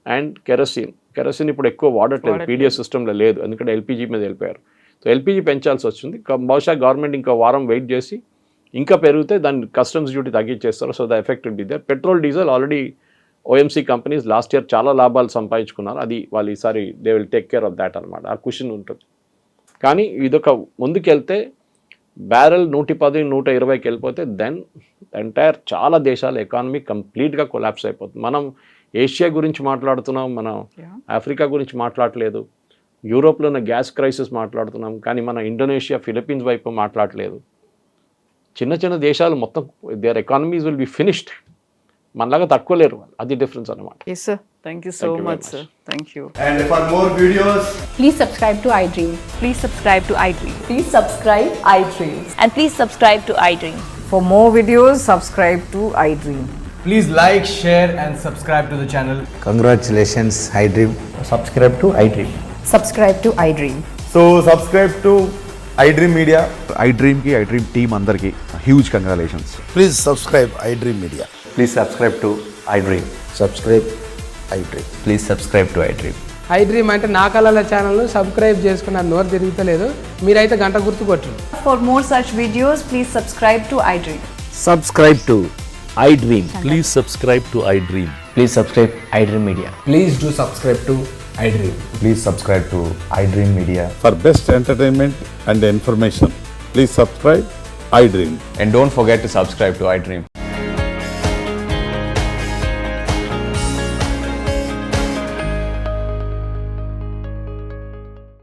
and kerosene ఇప్పుడు ఎక్కువ వాడట్లేదు, పీడిఎస్ సిస్టంలో లేదు, ఎందుకంటే ఎల్పీజీ మీద వెళ్ళిపోయారు. సో ఎల్పీజీ పెంచాల్సి వచ్చింది. బహుశా గవర్నమెంట్ ఇంకా వారం వెయిట్ చేసి ఇంకా పెరిగితే దాన్ని కస్టమ్స్ డ్యూటీ తగ్గించేస్తారు. So the effect will be there. Petrol diesel already OMC companies last year చాలా లాభాలు సంపాదించుకున్నారు. అది వాళ్ళు ఈసారి they will take care of that అనమాట. ఆ క్వశ్చన్ ఉంటుంది. కానీ ఇదొక ముందుకెళ్తే బ్యారెల్ 110, 120కి వెళ్ళిపోతే దెన్ ఎంటైర్ చాలా దేశాల ఎకానమీ కంప్లీట్గా కొలాప్స్ అయిపోతుంది. మనం ఏషియా గురించి మాట్లాడుతున్నాం, మనం ఆఫ్రికా గురించి మాట్లాడలేదు. యూరోప్లో ఉన్న గ్యాస్ క్రైసిస్ మాట్లాడుతున్నాం, కానీ మన ఇండోనేషియా, ఫిలిప్పీన్స్ వైపు మాట్లాడలేదు. చిన్న చిన్న దేశాలు మొత్తం their economies will be finished, మనలాగా తట్టుకోలేరు వాళ్ళు. అది డిఫరెన్స్ అనమాట. Yes sir, thank you so Thank you very much much. Sir. Thank you. And for more videos, Please subscribe to iDream. Please subscribe to iDream. Please subscribe iDream. And please subscribe to iDream. For more videos, subscribe to iDream. please like, share, and subscribe to the channel. Congratulations, iDream. subscribe to iDream. Subscribe to iDream. So subscribe to iDream Media. iDream ki iDream team అందరికి huge congratulations. Please subscribe iDream Media. Please subscribe to iDream. Subscribe iDream. Please subscribe to iDream. iDream అంటే నా కళల ఛానల్ను subscribe చేసుకున్న నోరు తిరుగుతలేదు, మీరైతే గంట గుర్తు కొట్టండి. For more such videos, please subscribe to iDream. Subscribe to iDream. Please subscribe to iDream. Please subscribe iDream Media. Please do subscribe to iDream. Please subscribe to iDream Media. For best entertainment and information, please subscribe iDream. And don't forget to subscribe to iDream.